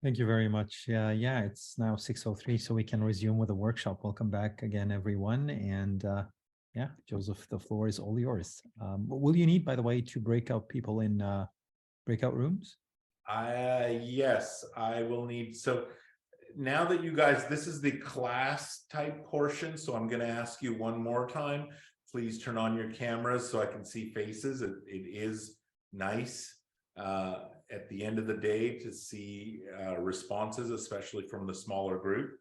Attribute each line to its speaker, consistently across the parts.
Speaker 1: Thank you very much. Yeah, it's now 6:03, so we can resume with the workshop. Welcome back again, everyone. And yeah, Joseph, the floor is all yours. Will you need, by the way, to break out people in breakout rooms?
Speaker 2: Yes, I will need. So now that you guys, this is the class type portion, so I'm going to ask you one more time. Please turn on your cameras so I can see faces. It is nice at the end of the day to see responses, especially from the smaller group.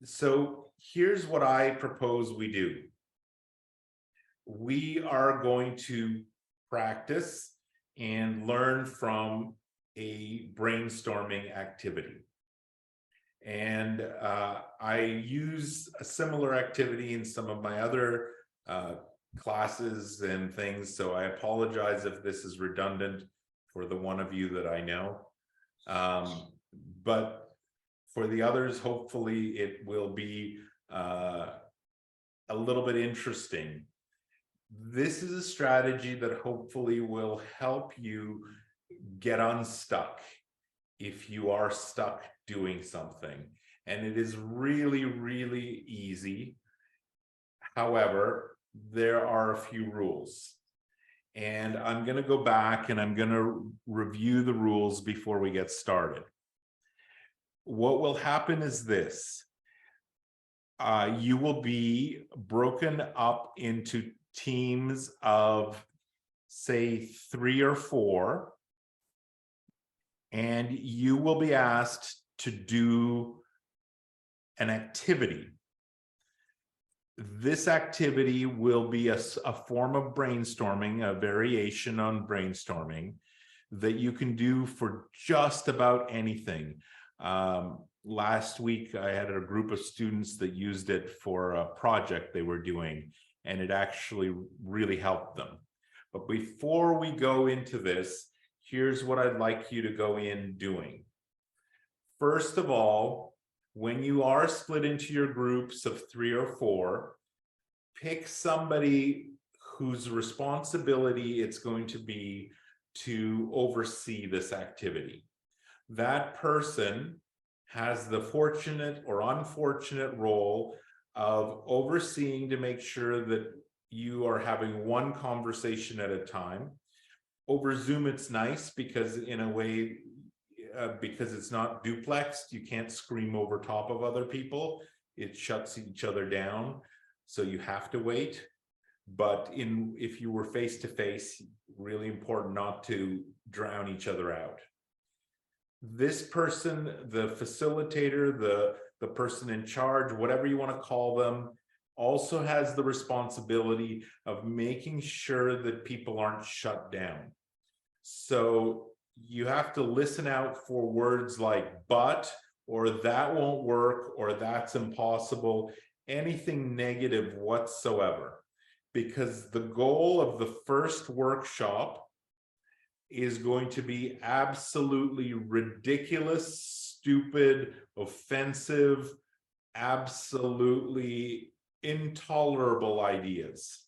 Speaker 2: So here's what I propose we do. We are going to practice and learn from a brainstorming activity. And I use a similar activity in some of my other classes and things, so I apologize if this is redundant for the one of you that I know. But for the others, hopefully it will be a little bit interesting. This is a strategy that hopefully will help you get unstuck if you are stuck doing something. And it is really, really easy. However, there are a few rules. And I'm going to go back and I'm going to review the rules before we get started. What will happen is this. You will be broken up into teams of, say, 3 or 4, and you will be asked to do an activity. This activity will be a form of brainstorming, a variation on brainstorming that you can do for just about anything. Last week, I had a group of students that used it for a project they were doing, and it actually really helped them. But before we go into this, here's what I'd like you to go in doing. First of all, when you are split into your groups of 3 or 4, pick somebody whose responsibility it's going to be to oversee this activity. That person has the fortunate or unfortunate role of overseeing to make sure that you are having one conversation at a time. Over Zoom, it's nice because in a way, because it's not duplexed, you can't scream over top of other people. It shuts each other down, so you have to wait. But if you were face to face, really important not to drown each other out. This person, the facilitator, the person in charge, whatever you want to call them, also has the responsibility of making sure that people aren't shut down. So you have to listen out for words like but, or that won't work, or that's impossible, anything negative whatsoever. Because the goal of the first workshop is going to be absolutely ridiculous, stupid, offensive, absolutely intolerable ideas.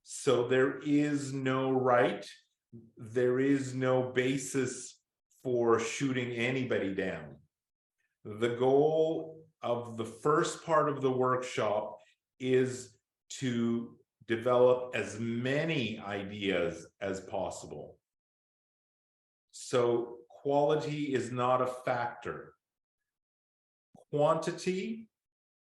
Speaker 2: So there is no right, there is no basis for shooting anybody down. The goal of the first part of the workshop is to develop as many ideas as possible. So quality is not a factor. Quantity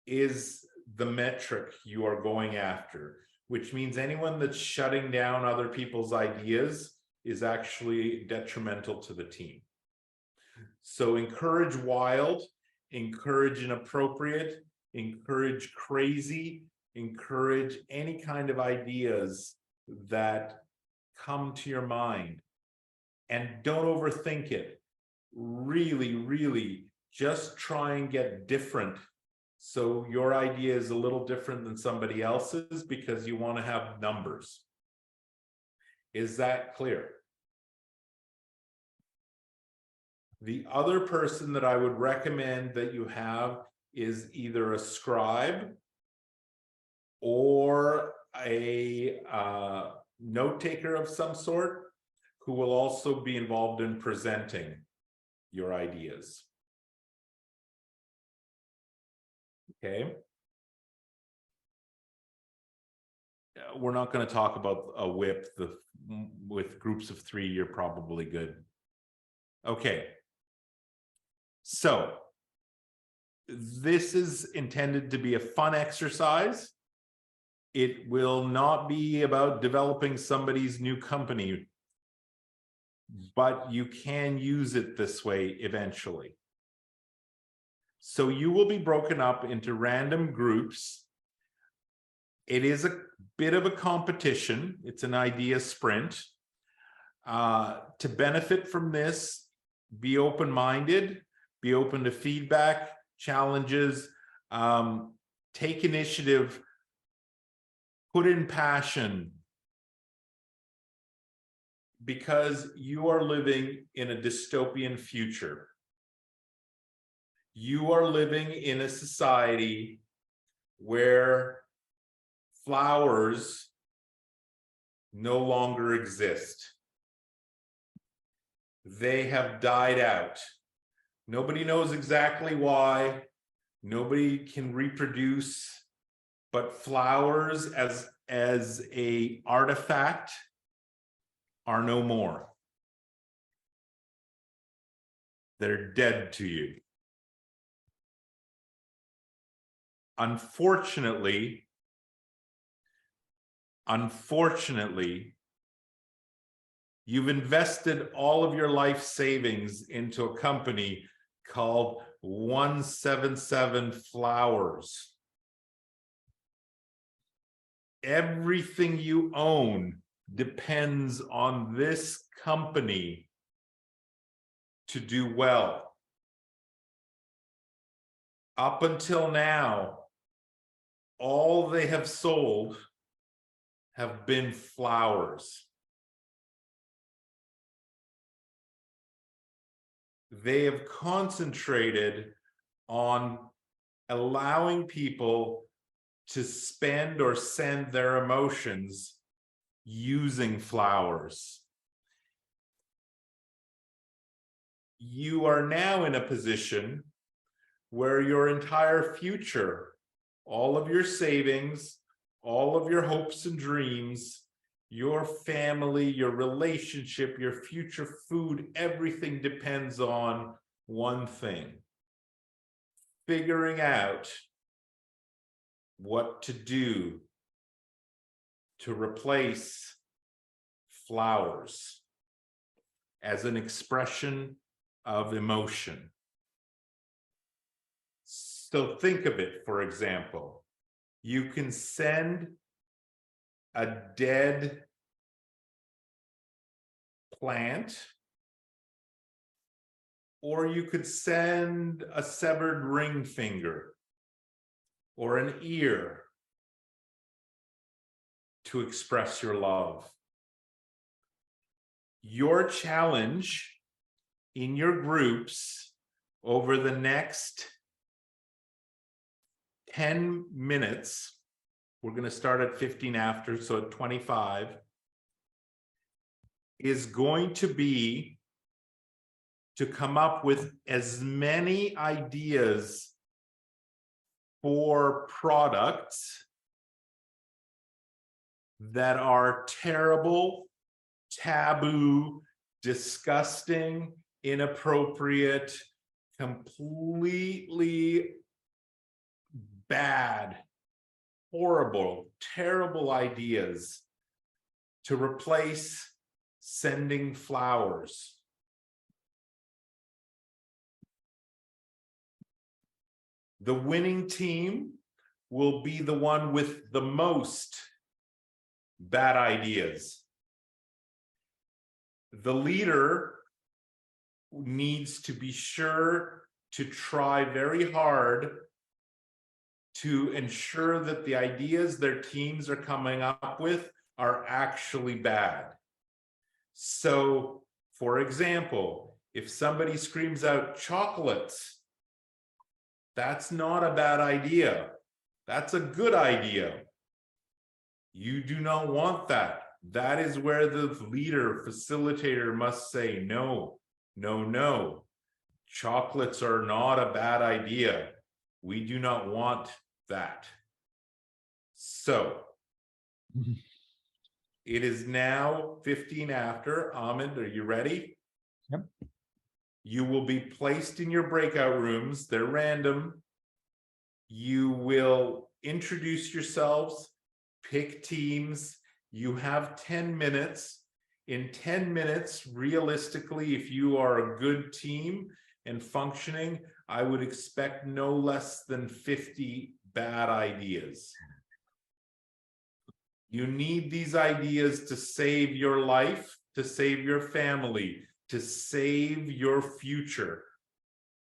Speaker 2: is the metric you are going after, which means anyone that's shutting down other people's ideas is actually detrimental to the team. So encourage wild, encourage inappropriate, encourage crazy, encourage any kind of ideas that come to your mind. And don't overthink it. Really, really just try and get different. So your idea is a little different than somebody else's because you want to have numbers. Is that clear? The other person that I would recommend that you have is either a scribe or a note taker of some sort who will also be involved in presenting. your ideas. Okay. We're not going to talk about a whip. With groups of 3, you're probably good. Okay. So this is intended to be a fun exercise. It will not be about developing somebody's new company, but you can use it this way eventually. So you will be broken up into random groups. It is a bit of a competition. It's an idea sprint. To benefit from this, be open-minded, be open to feedback, challenges, take initiative, put in passion, because you are living in a dystopian future. You are living in a society where flowers no longer exist. They have died out. Nobody knows exactly why. Nobody can reproduce, but flowers as a artifact are no more. They're dead to you. Unfortunately, you've invested all of your life savings into a company called 177 Flowers. Everything you own depends on this company to do well. Up until now, all they have sold have been flowers. They have concentrated on allowing people to spend or send their emotions using flowers. You are now in a position where your entire future, all of your savings, all of your hopes and dreams, your family, your relationship, your future food, everything depends on one thing: figuring out what to do to replace flowers as an expression of emotion. So think of it, for example, you can send a dead plant, or you could send a severed ring finger or an ear to express your love. Your challenge in your groups over the next 10 minutes, we're going to start at 15 after, so at 25, is going to be to come up with as many ideas for products that are terrible, taboo, disgusting, inappropriate, completely bad, horrible, terrible ideas to replace sending flowers. The winning team will be the one with the most bad ideas. The leader needs to be sure to try very hard to ensure that the ideas their teams are coming up with are actually bad. So, for example, if somebody screams out chocolates, that's not a bad idea. That's a good idea. You do not want that. That is where the leader, facilitator must say, no, no, no. chocolates are not a bad idea. We do not want that. So it is now 15 after. Ahmed, are you ready?
Speaker 1: Yep.
Speaker 2: You will be placed in your breakout rooms. They're random. You will introduce yourselves, pick teams. You have 10 minutes. In 10 minutes, realistically, if you are a good team and functioning, I would expect no less than 50 bad ideas. You need these ideas to save your life, to save your family, to save your future,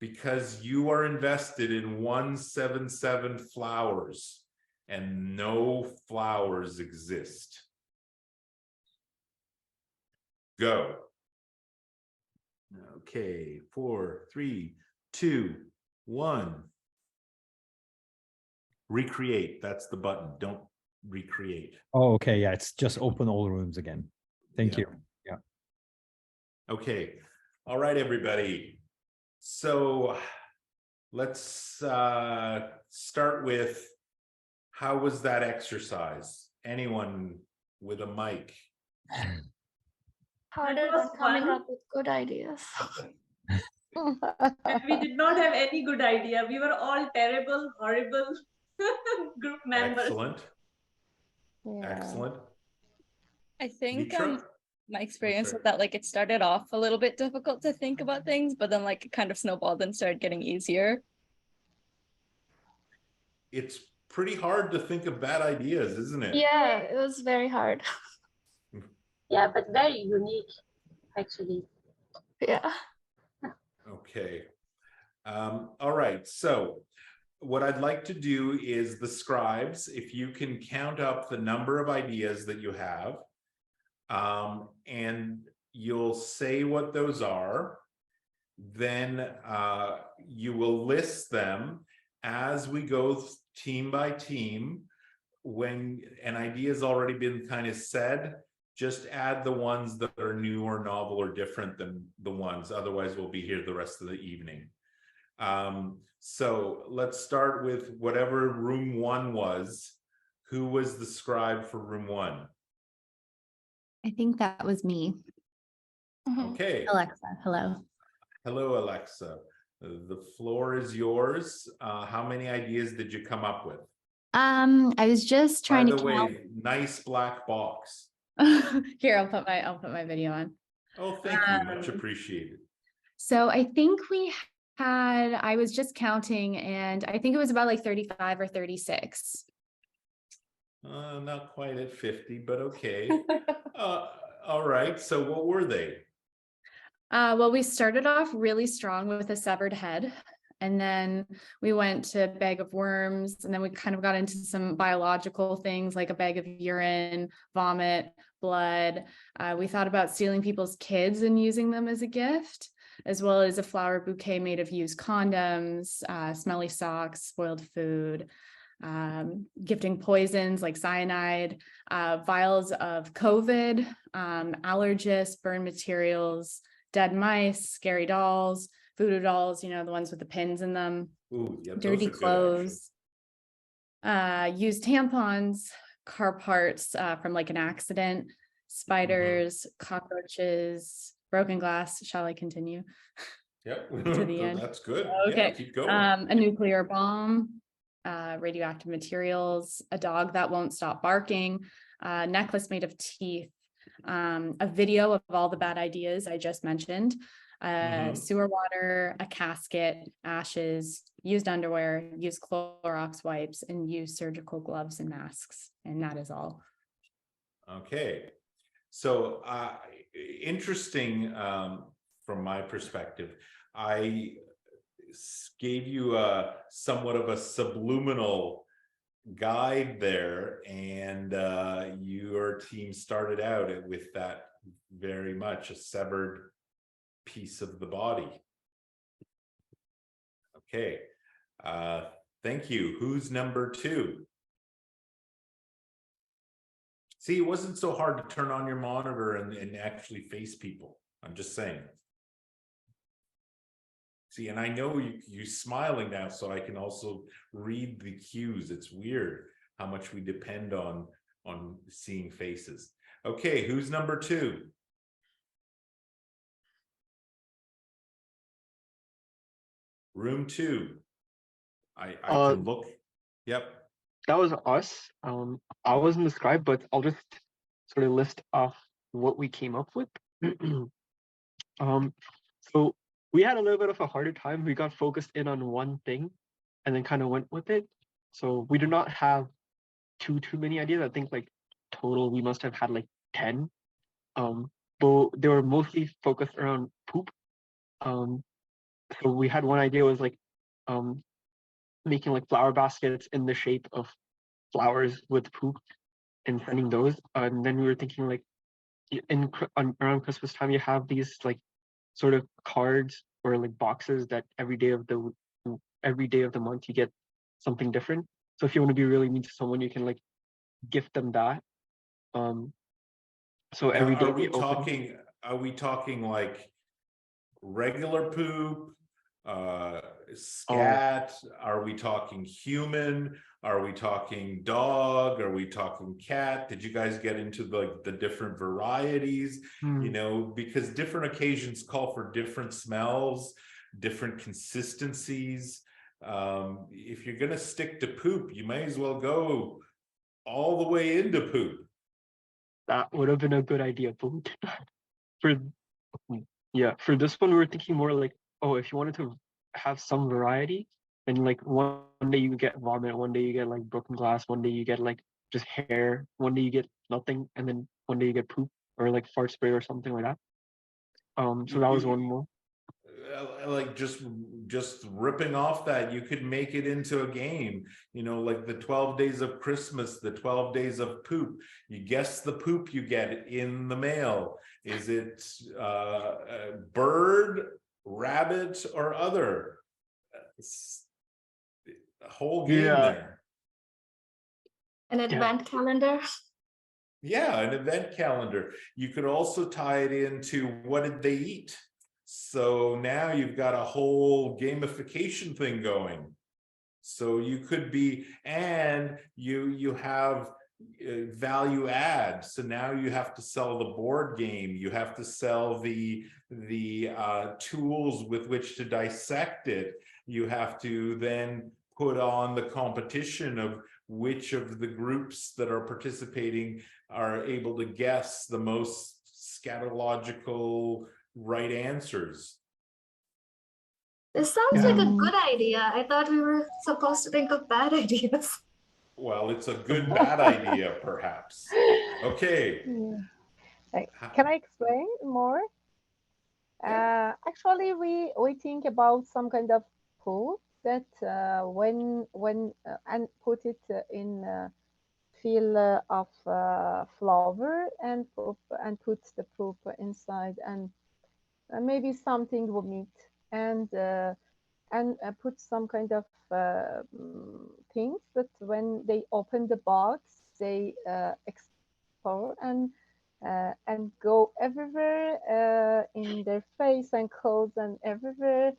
Speaker 2: because you are invested in 177 flowers and no flowers exist. Go. Okay, 4, 3, 2, 1. Recreate, that's the button. Don't recreate.
Speaker 1: Oh, okay. Yeah, it's just open all rooms again. Thank you. Yeah.
Speaker 2: Okay. All right, everybody. So let's start with, how was that exercise? Anyone with a mic?
Speaker 3: Harder than coming up with good ideas.
Speaker 4: We did not have any good idea. We were all terrible, horrible group members.
Speaker 2: Excellent.
Speaker 3: Yeah.
Speaker 2: Excellent.
Speaker 5: I think
Speaker 2: Mitra?
Speaker 5: my experience
Speaker 2: sorry.
Speaker 5: with that, like, it started off a little bit difficult to think about things, but then like it kind of snowballed and started getting easier.
Speaker 2: It's pretty hard to think of bad ideas, isn't it?
Speaker 3: Yeah, it was very hard.
Speaker 6: Yeah, but very unique, actually.
Speaker 3: Yeah.
Speaker 2: Okay. All right. So what I'd like to do is, the scribes, if you can count up the number of ideas that you have, and you'll say what those are, then you will list them as we go team by team. When an idea has already been kind of said, just add the ones that are new or novel or different than the ones. Otherwise, we'll be here the rest of the evening. So let's start with whatever room 1 was. Who was the scribe for room 1?
Speaker 7: I think that was me.
Speaker 2: Okay.
Speaker 7: Alexa, hello.
Speaker 2: Hello, Alexa. The floor is yours. How many ideas did you come up with?
Speaker 7: I was just trying
Speaker 2: By the
Speaker 7: to
Speaker 2: way,
Speaker 7: count.
Speaker 2: nice black box.
Speaker 7: Here, I'll put my video on.
Speaker 2: Oh, thank you. Much appreciated.
Speaker 7: So I think I was just counting, and I think it was about like 35 or 36.
Speaker 2: Not quite at 50, but okay. All right. So what were they?
Speaker 7: Well, we started off really strong with a severed head, and then we went to bag of worms, and then we kind of got into some biological things like a bag of urine, vomit, blood. We thought about stealing people's kids and using them as a gift, as well as a flower bouquet made of used condoms, smelly socks, spoiled food, gifting poisons like cyanide, vials of COVID, allergists, burn materials, dead mice, scary dolls, voodoo dolls, you know, the ones with the pins in them,
Speaker 2: Ooh, yeah,
Speaker 7: dirty
Speaker 2: those are good,
Speaker 7: clothes, used tampons, car parts from like an accident, spiders, cockroaches, broken glass. Shall I continue?
Speaker 2: Yep.
Speaker 7: To the end.
Speaker 2: That's good.
Speaker 7: Okay.
Speaker 2: Yeah, keep going.
Speaker 7: A nuclear bomb, radioactive materials, a dog that won't stop barking, a necklace made of teeth, a video of all the bad ideas I just mentioned, sewer water, a casket, ashes, used underwear, used Clorox wipes, and used surgical gloves and masks. And that is all.
Speaker 2: Okay. So interesting from my perspective. I gave you a somewhat of a subliminal guide there, and your team started out with that very much a severed piece of the body. Okay, thank you. Who's number 2? See, it wasn't so hard to turn on your monitor and actually face people. I'm just saying. See, and I know you smiling now, so I can also read the cues. It's weird how much we depend on seeing faces. Okay, who's number 2? Room 2. I can look. Yep.
Speaker 8: That was us. I wasn't the scribe, but I'll just sort of list off what we came up with. So we had a little bit of a harder time. We got focused in on one thing and then kind of went with it. So we do not have too many ideas. I think like total we must have had like 10. But they were mostly focused around poop. So we had one idea was like making like flower baskets in the shape of flowers with poop and sending those. And then we were thinking like around Christmas time, you have these like sort of cards or like boxes that every day of the month you get something different. So if you want to be really mean to someone, you can like gift them that. So
Speaker 2: Now,
Speaker 8: every day
Speaker 2: are we talking like regular poop, scat? Are we talking human? Are we talking dog? Are we talking cat? Did you guys get into like the different varieties? You know, because different occasions call for different smells, different consistencies. If you're gonna stick to poop, you may as well go all the way into poop.
Speaker 8: That would have been a good idea, but for for this one, we were thinking more like, oh, if you wanted to have some variety, then like one day you get vomit, one day you get like broken glass, one day you get like just hair, one day you get nothing, and then one day you get poop or like fart spray or something like that. So that was one more.
Speaker 2: Like just ripping off that, you could make it into a game, you know, like the 12 days of Christmas, the 12 days of poop. You guess the poop you get in the mail. Is it bird, rabbit, or other? It's a whole game there.
Speaker 3: An advent calendar.
Speaker 2: Yeah, an event calendar. You could also tie it into what did they eat? So now you've got a whole gamification thing going. So you could be, and you have value add. So now you have to sell the board game. You have to sell the tools with which to dissect it. You have to then put on the competition of which of the groups that are participating are able to guess the most scatological right answers.
Speaker 3: This sounds like a good idea. I thought we were supposed to think of bad ideas.
Speaker 2: Well, it's a good bad idea, perhaps. Okay.
Speaker 9: Can I explain more? Actually, we think about some kind of poop that when and put it in fill of flour and poop and put the poop inside and maybe something will meet and put some kind of things that when they open the box they explode and go everywhere in their face and clothes and everywhere,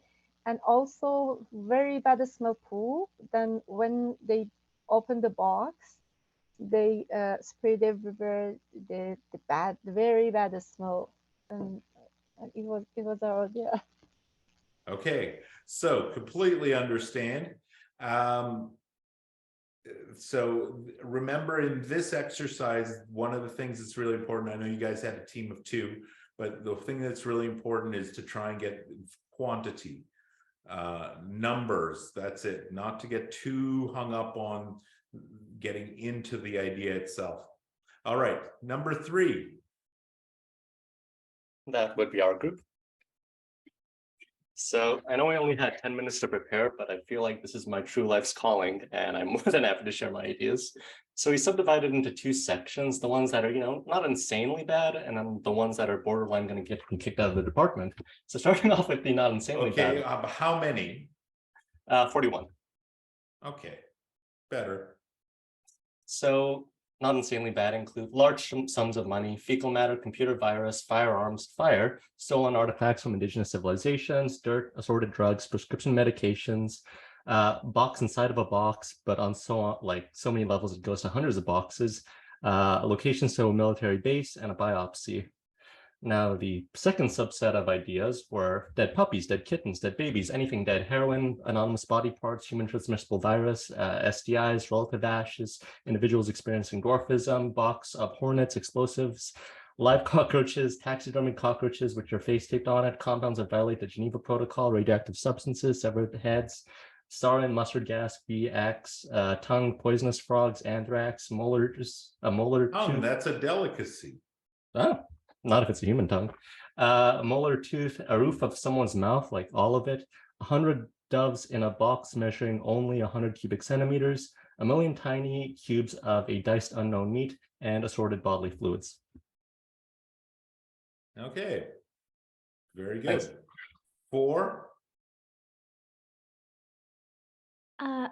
Speaker 9: and also very bad smell poop. Then when they open the box, they sprayed everywhere the very bad smell, and it was our idea.
Speaker 2: Okay, so completely understand. So remember, in this exercise, one of the things that's really important, I know you guys had a team of 2, but the thing that's really important is to try and get quantity, numbers. That's it, not to get too hung up on getting into the idea itself. All right, number 3.
Speaker 10: That would be our group. So I know I only had 10 minutes to prepare, but I feel like this is my true life's calling, and I'm more than happy to share my ideas. So we subdivided into 2 sections, the ones that are, you know, not insanely bad, and then the ones that are borderline going to get kicked out of the department. So starting off with the not insanely bad.
Speaker 2: Okay, how many?
Speaker 10: 41.
Speaker 2: Okay, better.
Speaker 10: So not insanely bad include large sums of money, fecal matter, computer virus, firearms, fire, stolen artifacts from indigenous civilizations, dirt, assorted drugs, prescription medications, box inside of a box, but on so many levels it goes to hundreds of boxes, locations to a military base, and a biopsy. Now, the second subset of ideas were dead puppies, dead kittens, dead babies, anything dead, heroin, anonymous body parts, human transmissible virus, STIs, relative ashes, individuals experiencing dwarfism, box of hornets, explosives, live cockroaches, taxidermy cockroaches with your face taped on it, compounds that violate the Geneva Protocol, radioactive substances, severed heads, sarin, mustard gas, VX, tongue, poisonous frogs, anthrax, molars, a molar tooth.
Speaker 2: That's a delicacy.
Speaker 10: Oh, not if it's a human tongue. A molar tooth, a roof of someone's mouth, like all of it, 100 doves in a box measuring only 100 cubic centimeters, 1 million tiny cubes of a diced unknown meat, and assorted bodily fluids.
Speaker 2: Okay. Very good.
Speaker 10: Thanks.
Speaker 2: 4.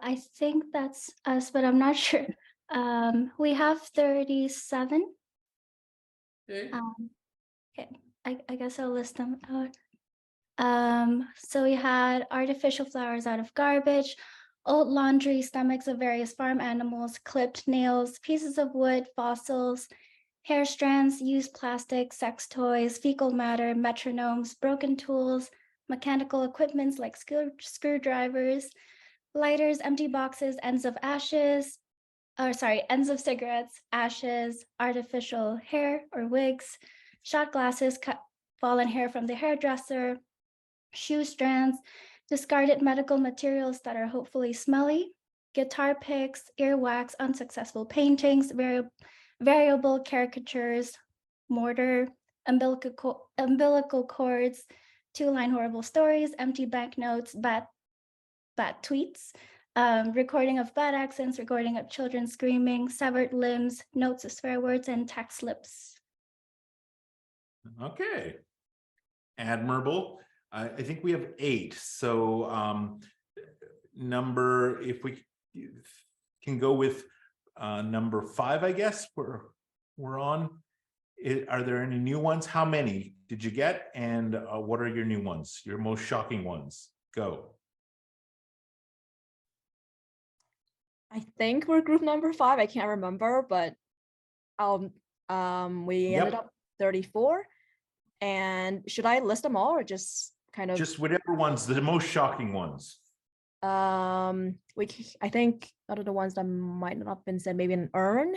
Speaker 11: I think that's us, but I'm not sure. We have 37.
Speaker 2: Okay.
Speaker 11: Okay, I guess I'll list them out. So we had artificial flowers out of garbage, old laundry, stomachs of various farm animals, clipped nails, pieces of wood, fossils, hair strands, used plastic, sex toys, fecal matter, metronomes, broken tools, mechanical equipments like screwdrivers, lighters, empty boxes, ends of cigarettes, ashes, artificial hair or wigs, shot glasses, cut fallen hair from the hairdresser, shoe strands, discarded medical materials that are hopefully smelly, guitar picks, earwax, unsuccessful paintings, variable caricatures, mortar, umbilical cords, 2-line horrible stories, empty banknotes, bad tweets, recording of bad accents, recording of children screaming, severed limbs, notes of swear words, and tax slips.
Speaker 2: Okay. Admirable. I think we have 8. So if we can go with number 5, I guess we're on. Are there any new ones? How many did you get? And what are your new ones? Your most shocking ones? Go.
Speaker 12: I think we're group number 5. I can't remember, but we ended up 34. And should I list them all or just kind of
Speaker 2: just whatever ones, the most shocking ones?
Speaker 12: I think out of the ones that might not have been said, maybe an urn,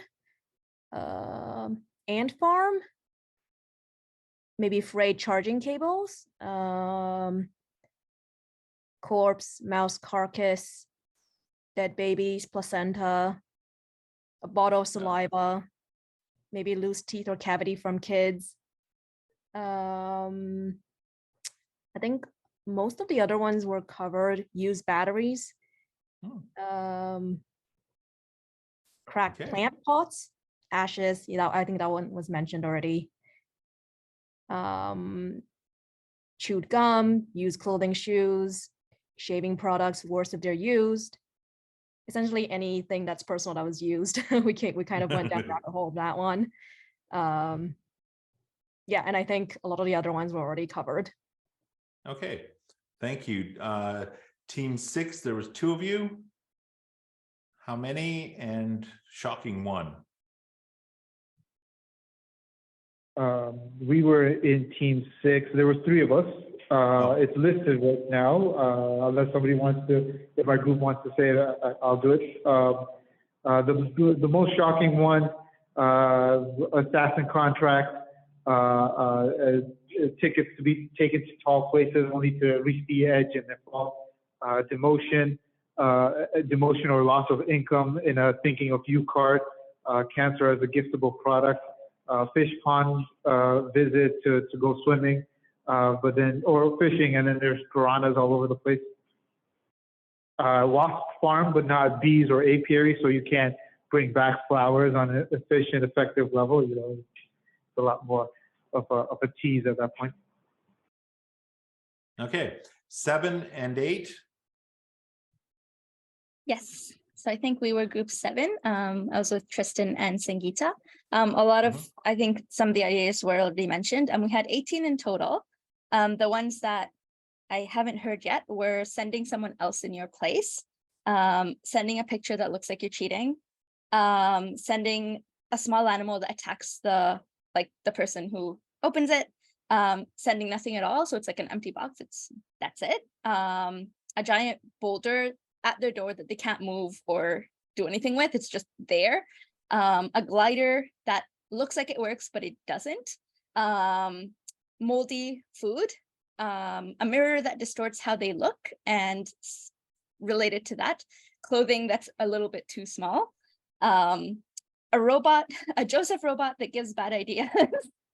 Speaker 12: ant farm, maybe frayed charging cables, corpse, mouse carcass, dead babies, placenta, a bottle of saliva, maybe loose teeth or cavity from kids. I think most of the other ones were covered. Used batteries, cracked plant pots, ashes. I think that one was mentioned already. Chewed gum, used clothing, shoes, shaving products, worse if they're used. Essentially anything that's personal that was used. we kind of went down the rabbit hole of that one. Yeah, and I think a lot of the other ones were already covered.
Speaker 2: Okay, thank you. Team 6, there was 2 of you. How many? And shocking 1.
Speaker 13: We were in team 6. There was 3 of us. It's listed right now. Unless somebody wants to, if our group wants to say it, I'll do it. The most shocking one, assassin contract, tickets to be taken to tall places only to reach the edge and then fall, demotion or loss of income in a thinking of you card, cancer as a giftable product, fish pond visit to go swimming, or fishing, and then there's piranhas all over the place. Wasp farm, but not bees or apiary, so you can't bring back flowers on an efficient, effective level. It's a lot more of a tease at that point.
Speaker 2: Okay, 7 and 8.
Speaker 5: Yes. So I think we were group 7. I was with Tristan and Sangeeta. A lot of, I think some of the ideas were already mentioned, and we had 18 in total. The ones that I haven't heard yet were sending someone else in your place, sending a picture that looks like you're cheating, sending a small animal that attacks the person who opens it, sending nothing at all. So it's like an empty box. That's it. A giant boulder at their door that they can't move or do anything with. It's just there. A glider that looks like it works, but it doesn't. Moldy food. A mirror that distorts how they look, and related to that, clothing that's a little bit too small. A robot, a Joseph robot that gives bad ideas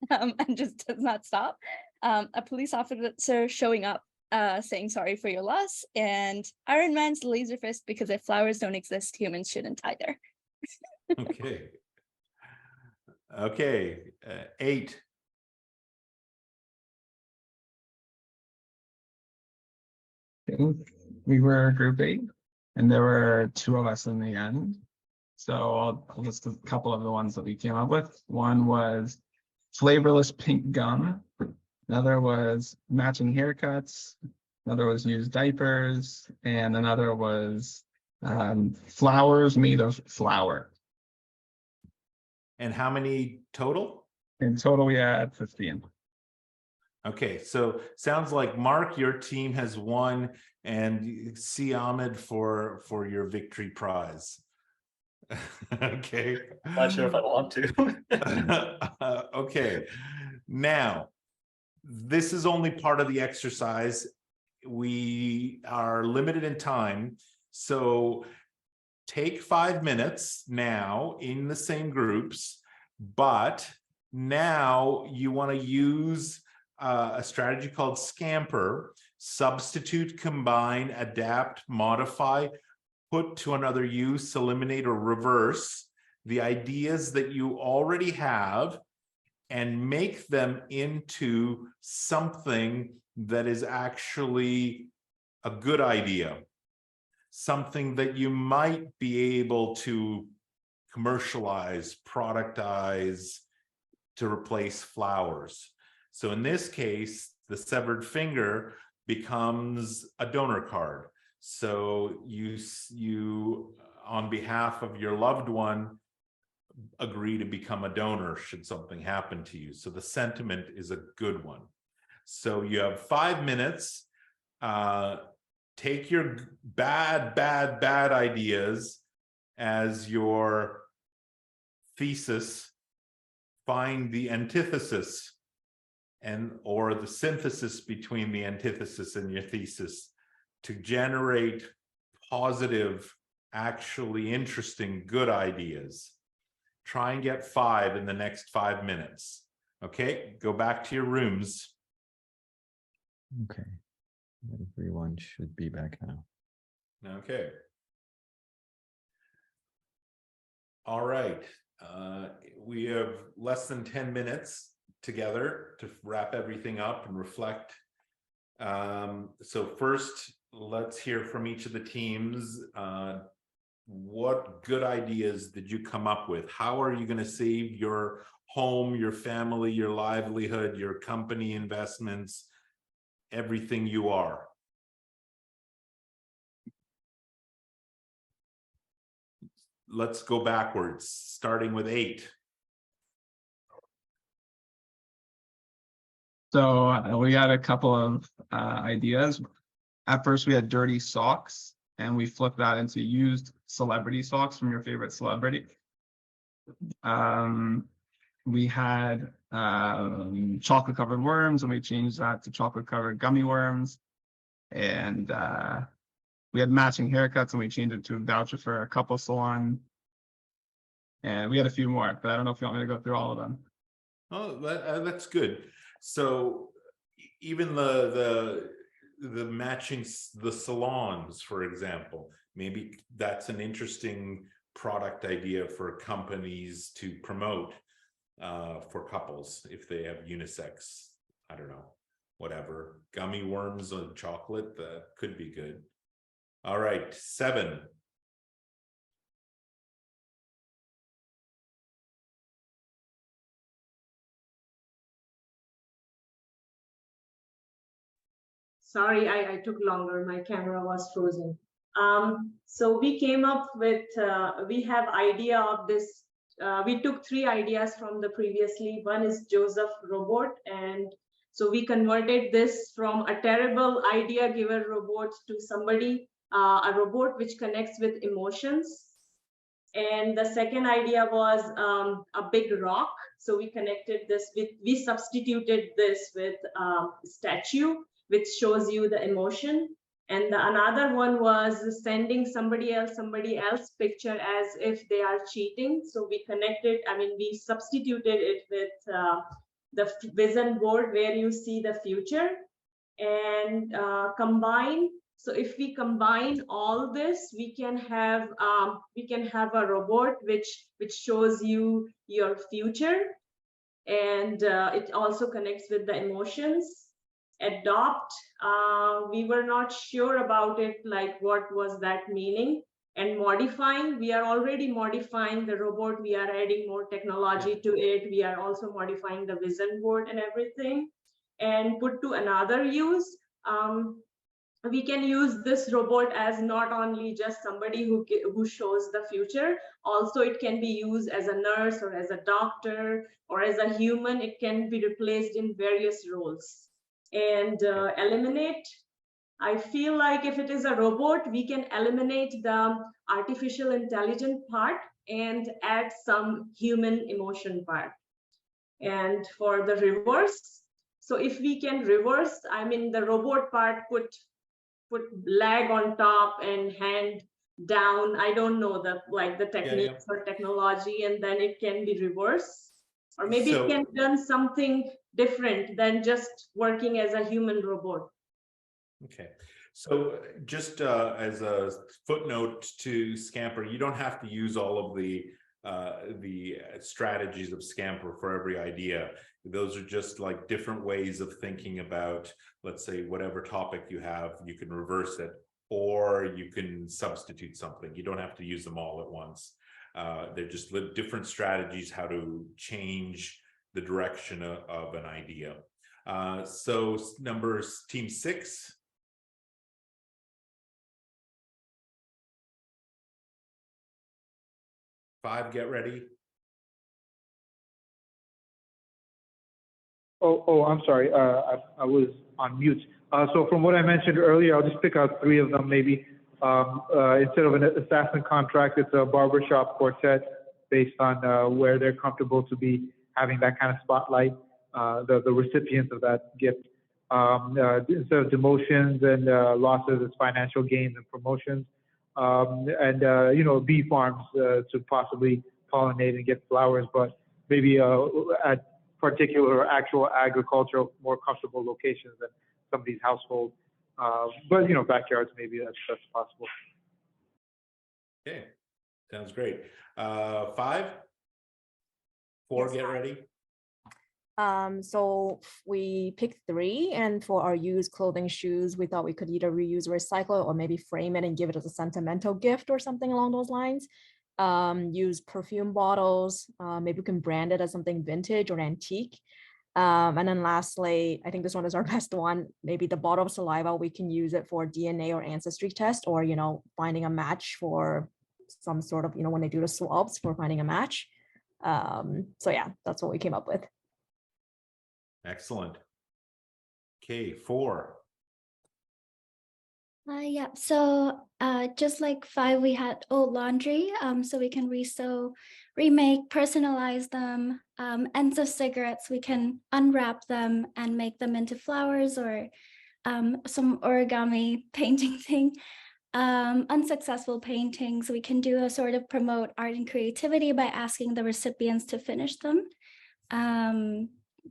Speaker 5: and just does not stop. A police officer showing up, saying sorry for your loss, and Iron Man's laser fist, because if flowers don't exist, humans shouldn't either.
Speaker 2: Okay. Okay, 8.
Speaker 14: We were group 8, and there were 2 of us in the end. So I'll list a couple of the ones that we came up with. One was flavorless pink gum. Another was matching haircuts. Another was used diapers. And another was flowers made of flour.
Speaker 2: And how many total?
Speaker 14: In total, we had 15.
Speaker 2: Okay, so sounds like Mark, your team has won, and see Ahmed for your victory prize. Okay.
Speaker 10: I'm not sure if I want to.
Speaker 2: Okay, now this is only part of the exercise. We are limited in time, so take 5 minutes now in the same groups, but now you want to use a strategy called Scamper: substitute, combine, adapt, modify, put to another use, eliminate, or reverse the ideas that you already have and make them into something that is actually a good idea, something that you might be able to commercialize, productize, to replace flowers. So in this case, the severed finger becomes a donor card. So you on behalf of your loved one, agree to become a donor should something happen to you. So the sentiment is a good one. So you have 5 minutes. Take your bad ideas as your thesis, find the antithesis or the synthesis between the antithesis and your thesis to generate positive, actually interesting, good ideas. Try and get 5 in the next 5 minutes. Okay, go back to your rooms.
Speaker 1: Okay. Everyone should be back now.
Speaker 2: Okay. All right. We have less than 10 minutes together to wrap everything up and reflect. So first, let's hear from each of the teams. What good ideas did you come up with? How are you going to save your home, your family, your livelihood, your company investments, everything you are? Let's go backwards, starting with 8.
Speaker 14: So we had a couple of ideas. At first, we had dirty socks, and we flipped that into used celebrity socks from your favorite celebrity. We had chocolate covered worms, and we changed that to chocolate covered gummy worms. And we had matching haircuts, and we changed it to a voucher for a couple salon. And we had a few more, but I don't know if you want me to go through all of them.
Speaker 2: Oh, that's good. So even the matching the salons, for example, maybe that's an interesting product idea for companies to promote for couples if they have unisex, I don't know, whatever, gummy worms and chocolate, that could be good. All right, 7.
Speaker 4: Sorry, I took longer. My camera was frozen. So we came up with, we have idea of this. We took 3 ideas from the previously. One is Joseph robot. And so we converted this from a terrible idea giver robot to somebody, a robot which connects with emotions. And the second idea was a big rock. So we connected this with, we substituted this with statue, which shows you the emotion. And another one was sending somebody else picture as if they are cheating. So we connected, I mean, we substituted it with the vision board where you see the future, and combine. So if we combine all this, we can have a robot which shows you your future, and it also connects with the emotions. Adopt, we were not sure about it, like what was that meaning. And modifying, we are already modifying the robot, we are adding more technology to it, we are also modifying the vision board and everything. And put to another use, we can use this robot as not only just somebody who shows the future, also it can be used as a nurse or as a doctor or as a human. It can be replaced in various roles. And eliminate, I feel like if it is a robot, we can eliminate the artificial intelligence part and add some human emotion part. And for the reverse, so if we can reverse, I mean, the robot part put leg on top and hand down. I don't know the techniques or technology, and then it can be reversed, or maybe it can done something different than just working as a human robot.
Speaker 2: Okay, so just as a footnote to Scamper, you don't have to use all of the strategies of Scamper for every idea. Those are just like different ways of thinking about, let's say, whatever topic you have, you can reverse it, or you can substitute something. You don't have to use them all at once. They're just different strategies how to change the direction of an idea. So numbers, team 6. Five, get ready.
Speaker 13: Oh, I'm sorry. I was on mute. So from what I mentioned earlier, I'll just pick out 3 of them maybe. Instead of an assassin contract, it's a barbershop quartet based on where they're comfortable to be having that kind of spotlight, the recipients of that gift. Instead of demotions and losses, it's financial gains and promotions. And bee farms to possibly pollinate and get flowers, but maybe at particular actual agricultural, more comfortable locations than some of these households. But backyards, maybe that's possible.
Speaker 2: Okay, sounds great. 5, 4, yes, get ready.
Speaker 12: So we picked 3, and for our used clothing, shoes, we thought we could either reuse or recycle, or maybe frame it and give it as a sentimental gift or something along those lines. Use perfume bottles, maybe we can brand it as something vintage or antique. And then lastly, I think this one is our best one, maybe the bottle of saliva, we can use it for DNA or ancestry test, or finding a match for some sort of, when they do the swabs for finding a match. So yeah, that's what we came up with.
Speaker 2: Excellent. Okay, 4.
Speaker 11: Yeah, so just like 5, we had old laundry, so we can resew, remake, personalize them. Ends of cigarettes, we can unwrap them and make them into flowers or some origami painting thing. Unsuccessful paintings, we can do a sort of promote art and creativity by asking the recipients to finish them.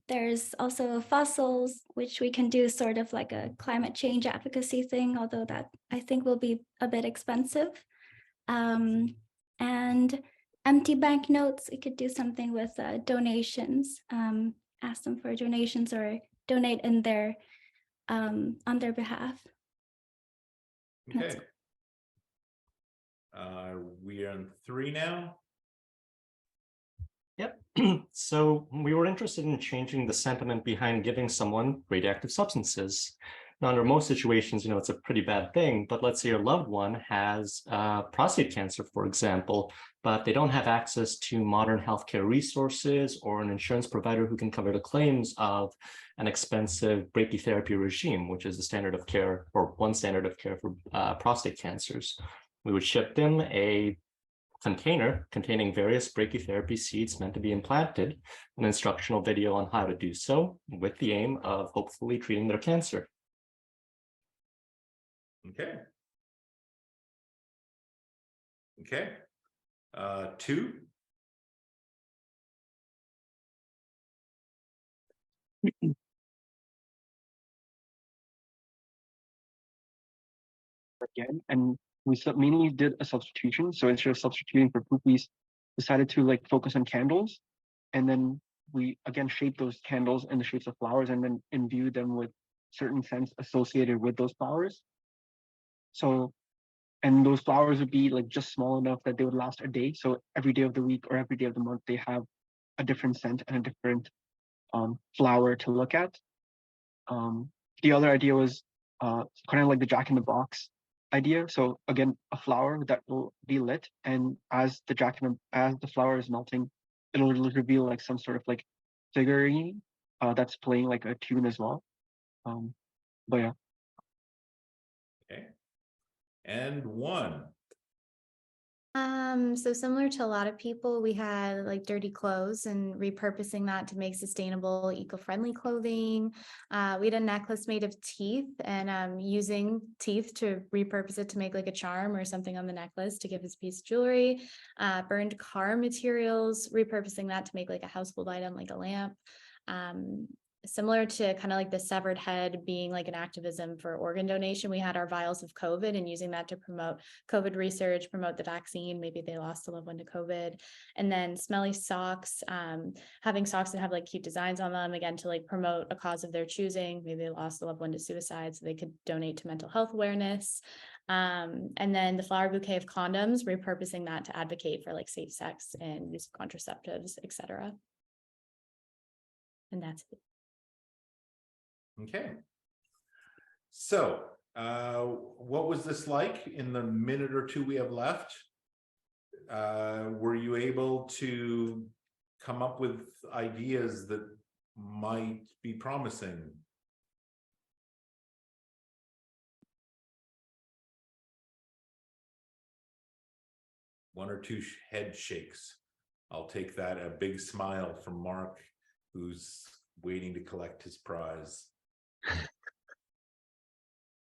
Speaker 11: There's also fossils, which we can do sort of like a climate change advocacy thing, although that I think will be a bit expensive. And empty banknotes, we could do something with donations, ask them for donations or donate in their on their behalf.
Speaker 2: Okay. We are on 3 now.
Speaker 10: Yep. So we were interested in changing the sentiment behind giving someone radioactive substances. Now, under most situations, it's a pretty bad thing, but let's say your loved one has prostate cancer, for example, but they don't have access to modern healthcare resources or an insurance provider who can cover the claims of an expensive brachytherapy regime, which is the standard of care, or one standard of care for prostate cancers. We would ship them a container containing various brachytherapy seeds meant to be implanted, an instructional video on how to do so, with the aim of hopefully treating their cancer.
Speaker 2: Okay. Okay. 2.
Speaker 8: Again, and we mainly did a substitution. So instead of substituting for poop, we decided to like focus on candles, and then we again shaped those candles in the shapes of flowers, and then imbued them with certain scents associated with those flowers. So, and those flowers would be like just small enough that they would last a day. So every day of the week or every day of the month, they have a different scent and a different flower to look at. The other idea was kind of like the Jack in the Box idea. So again, a flower that will be lit, and as the flower is melting, it'll reveal like some sort of like figurine that's playing like a tune as well. But yeah.
Speaker 2: Okay. And 1.
Speaker 7: So similar to a lot of people, we had like dirty clothes and repurposing that to make sustainable, eco-friendly clothing. We had a necklace made of teeth and using teeth to repurpose it to make like a charm or something on the necklace to give as a piece of jewelry. Burned car materials, repurposing that to make like a household item, like a lamp. Similar to kind of like the severed head being like an activism for organ donation, we had our vials of COVID and using that to promote COVID research, promote the vaccine. Maybe they lost a loved one to COVID. And then smelly socks, having socks that have like cute designs on them, again, to like promote a cause of their choosing. Maybe they lost a loved one to suicide, so they could donate to mental health awareness. And then the flower bouquet of condoms, repurposing that to advocate for like safe sex and use of contraceptives, etc. And that's it.
Speaker 2: Okay. So, what was this like in the minute or 2 we have left? Were you able to come up with ideas that might be promising? One or two head shakes. I'll take that. A big smile from Mark, who's waiting to collect his prize.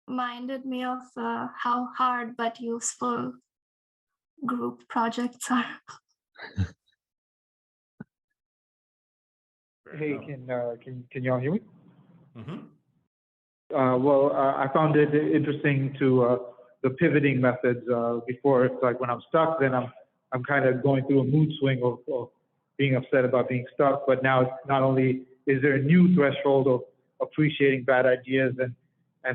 Speaker 3: Reminded me of how hard but useful group projects are.
Speaker 13: Hey, can y'all hear me?
Speaker 2: Mm-hmm.
Speaker 13: Well, I found it interesting to the pivoting methods. Before, it's like when I'm stuck, then I'm kind of going through a mood swing of being upset about being stuck. But now it's not only is there a new threshold of appreciating bad ideas and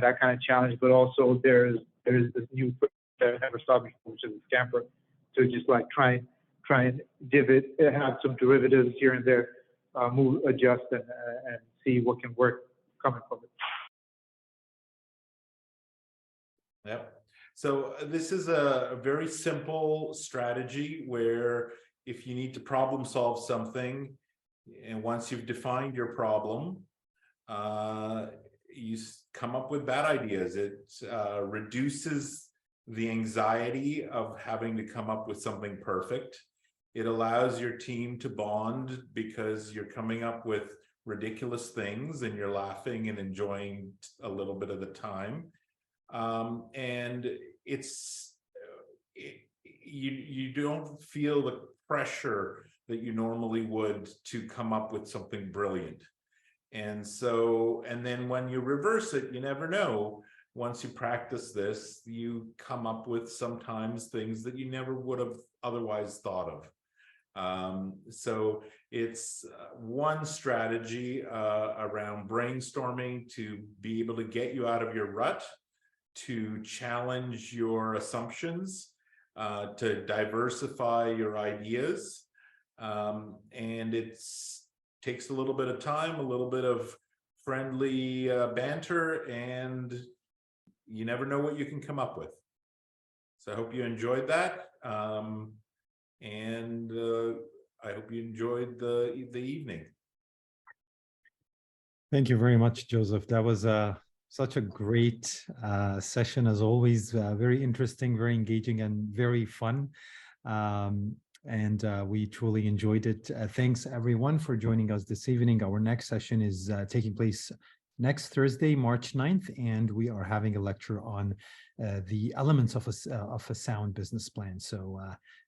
Speaker 13: that kind of challenge, but also there's this new that I never saw before, which is a scamper, to just like try and have some derivatives here and there, move, adjust, and see what can work coming from it.
Speaker 2: Yep. So this is a very simple strategy where if you need to problem solve something, and once you've defined your problem, you come up with bad ideas. It reduces the anxiety of having to come up with something perfect. It allows your team to bond because you're coming up with ridiculous things and you're laughing and enjoying a little bit of the time. And you don't feel the pressure that you normally would to come up with something brilliant. And so, and then when you reverse it, you never know. Once you practice this, you come up with sometimes things that you never would have otherwise thought of. So it's one strategy around brainstorming to be able to get you out of your rut, to challenge your assumptions, to diversify your ideas. And it's takes a little bit of time, a little bit of friendly banter, and you never know what you can come up with. So I hope you enjoyed that. And I hope you enjoyed the evening.
Speaker 1: Thank you very much, Joseph. That was such a great session as always. Very interesting, very engaging, and very fun. And we truly enjoyed it. Thanks everyone for joining us this evening. Our next session is taking place next Thursday, March 9th, and we are having a lecture on the elements of a sound business plan. So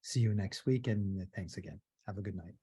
Speaker 1: see you next week, and thanks again. Have a good night.